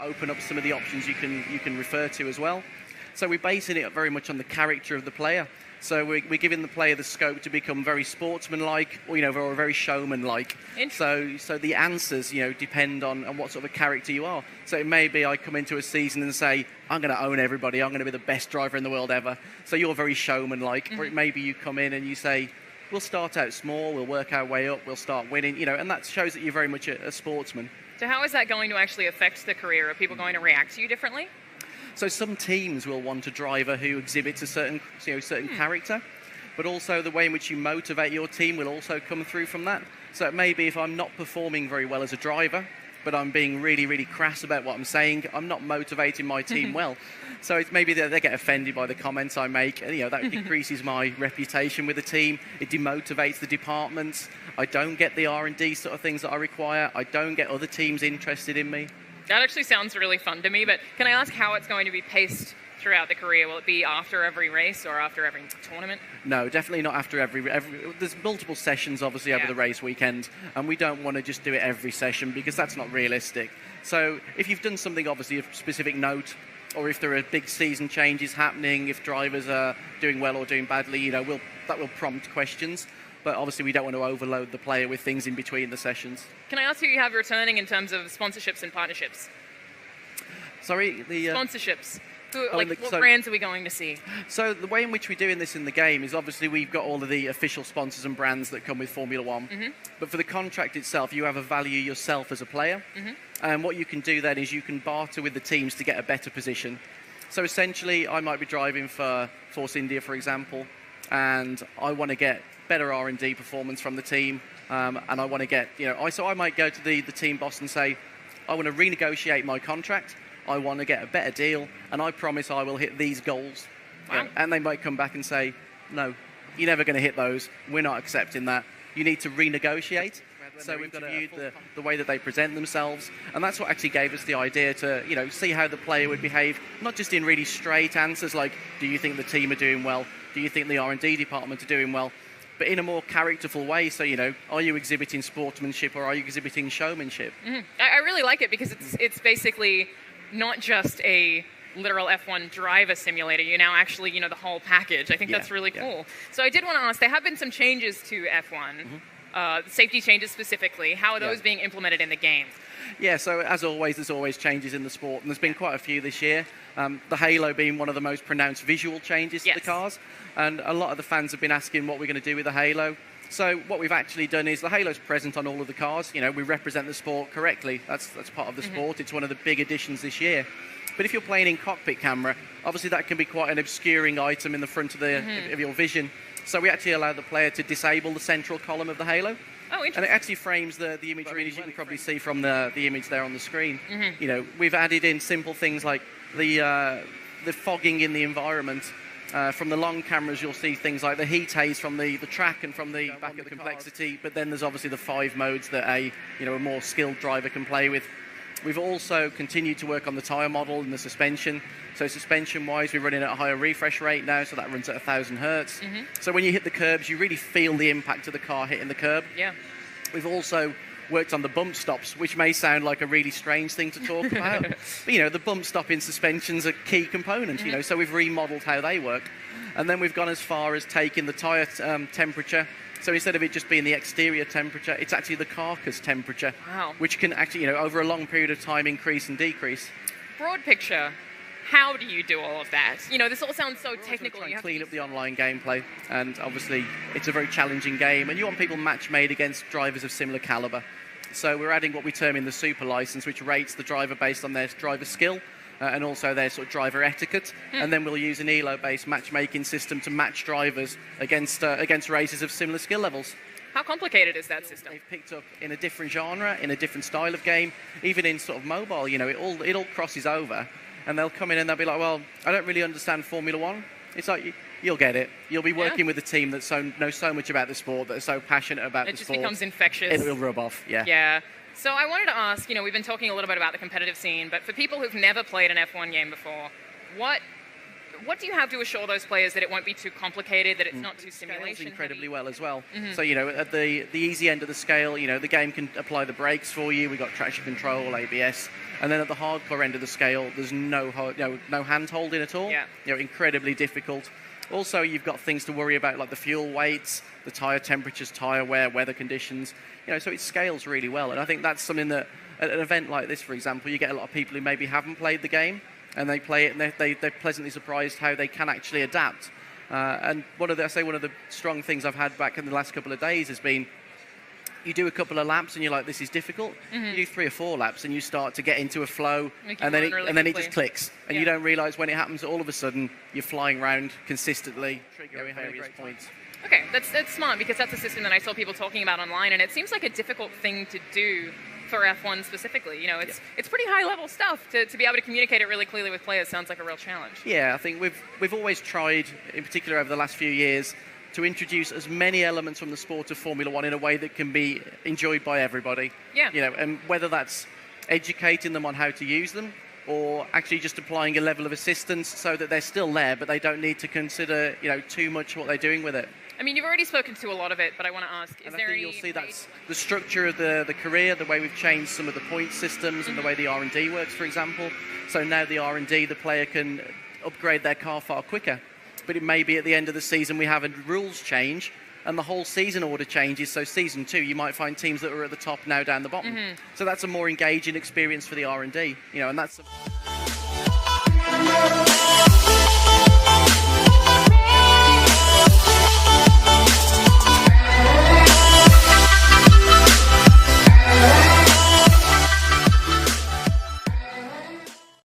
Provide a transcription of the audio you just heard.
Open up some of the options you can refer to as well. So we're basing it very much on the character of the player. So we're giving the player the scope to become very sportsmanlike, or very showman-like. So the answers, depend on what sort of a character you are. So it may be I come into a season and say, I'm going to own everybody, I'm going to be the best driver in the world ever. So you're very showman-like. Or it may be you come in and you say, we'll start out small, we'll work our way up, we'll start winning, and that shows that you're very much a sportsman. So how is that going to actually affect the career? Are people going to react to you differently? So some teams will want a driver who exhibits a certain character, but also the way in which you motivate your team will also come through from that. So it may be if I'm not performing very well as a driver, but I'm being really, really crass about what I'm saying, I'm not motivating my team well. So it's maybe they get offended by the comments I make, and that decreases my reputation with the team. It demotivates the departments. I don't get the R&D sort of things that I require. I don't get other teams interested in me. That actually sounds really fun to me, but can I ask how it's going to be paced throughout the career? Will it be after every race or after every tournament? No, definitely not after every there's multiple sessions, obviously, over the race weekend, and we don't want to just do it every session because that's not realistic. So if you've done something, obviously, of specific note, or if there are big season changes happening, if drivers are doing well or doing badly, that will prompt questions. But obviously, we don't want to overload the player with things in between the sessions. Can I ask who you have returning in terms of sponsorships and partnerships? Sorry? Sponsorships. What brands are we going to see? So the way in which we're doing this in the game is obviously we've got all of the official sponsors and brands that come with Formula One. Mm-hmm. But for the contract itself, you have a value yourself as a player. Mm-hmm. And what you can do then is you can barter with the teams to get a better position. So essentially, I might be driving for Force India, for example, and I want to get better R&D performance from the team, and I want to get, so I might go to the team boss and say, I want to renegotiate my contract, I want to get a better deal, and I promise I will hit these goals. Wow. And they might come back and say, no, you're never going to hit those, we're not accepting that, you need to renegotiate. So we've got to view the way that they present themselves, and that's what actually gave us the idea to see how the player would behave, not just in really straight answers like, do you think the team are doing well, do you think the R&D department are doing well, but in a more characterful way. So, are you exhibiting sportsmanship or are you exhibiting showmanship? Mm-hmm. I really like it because it's basically not just a literal F1 driver simulator. You now actually, the whole package. I think that's really cool. So I did want to ask, there have been some changes to F1, safety changes specifically. How are those being implemented in the game? Yeah, so as always, there's always changes in the sport, and there's been quite a few this year. The halo being one of the most pronounced visual changes to the cars, and a lot of the fans have been asking what we're going to do with the halo. So what we've actually done is the halo's present on all of the cars. We represent the sport correctly. That's part of the sport. It's one of the big additions this year. But if you're playing in cockpit camera, obviously that can be quite an obscuring item in the front of of your vision. So we actually allow the player to disable the central column of the halo. Oh, interesting. And it actually frames the image, as you can probably see from the image there on the screen. Mm-hmm. We've added in simple things like the fogging in the environment. From the long cameras, you'll see things like the heat haze from the track and from the back of the complexity. But then there's obviously the 5 modes that a more skilled driver can play with. We've also continued to work on the tyre model and the suspension. So suspension-wise, we're running at a higher refresh rate now, so that runs at 1,000 hertz. Mm-hmm. So when you hit the curbs, you really feel the impact of the car hitting the curb. Yeah. We've also worked on the bump stops, which may sound like a really strange thing to talk about. But, the bump stop in suspension's a key component, so we've remodeled how they work. And then we've gone as far as taking the tyre temperature. So instead of it just being the exterior temperature, it's actually the carcass temperature, which can actually, over a long period of time, increase and decrease. Broad picture, how do you do all of that? This all sounds so technical. You have to clean up the online gameplay, and obviously it's a very challenging game, and you want people match made against drivers of similar caliber. So we're adding what we term in the super license, which rates the driver based on their driver skill. And also their sort of driver etiquette, and then we'll use an ELO-based matchmaking system to match drivers against racers of similar skill levels. How complicated is that system? They've picked up in a different genre, in a different style of game, even in sort of mobile. It all crosses over, and they'll come in and they'll be like, "Well, I don't really understand Formula One." It's like you'll get it. You'll be working with a team that knows so much about the sport, that are so passionate about the sport. It just becomes infectious. It will rub off. Yeah. Yeah. So I wanted to ask, we've been talking a little bit about the competitive scene, but for people who've never played an F1 game before, what what do you have to assure those players that it won't be too complicated, that it's not too Scales simulation incredibly heavy? well as well. So, at the easy end of the scale, the game can apply the brakes for you. We've got traction control, ABS. And then at the hardcore end of the scale, there's no hand holding at all. Yeah. Incredibly difficult. Also, you've got things to worry about like the fuel weights, the tyre temperatures, tyre wear, weather conditions. So it scales really well. And I think that's something that at an event like this, for example, you get a lot of people who maybe haven't played the game and they play it and they're pleasantly surprised how they can actually adapt. And one of the strong things I've had back in the last couple of days has been you do a couple of laps and you're like, this is difficult. You do 3 or 4 laps and you start to get into a flow, and then it just clicks, and you don't realise when it happens. All of a sudden, you're flying around consistently, triggering various points. Okay, that's smart, because that's a system that I saw people talking about online, and it seems like a difficult thing to do for F1 specifically. It's pretty high level stuff to be able to communicate it really clearly with players. Sounds like a real challenge. Yeah, I think we've always tried, in particular over the last few years, to introduce as many elements from the sport of Formula One in a way that can be enjoyed by everybody. Yeah. And whether that's educating them on how to use them, or actually just applying a level of assistance so that they're still there, but they don't need to consider, too much what they're doing with it. I mean, you've already spoken to a lot of it, but I want to ask, I think you'll see that's the structure of the career, the way we've changed some of the point systems and the way the R&D works, for example. So now the R&D, the player can upgrade their car far quicker. But it may be at the end of the season we have a rules change and the whole season order changes. So season 2, you might find teams that are at the top now down the bottom. So that's a more engaging experience for the R&D, and that's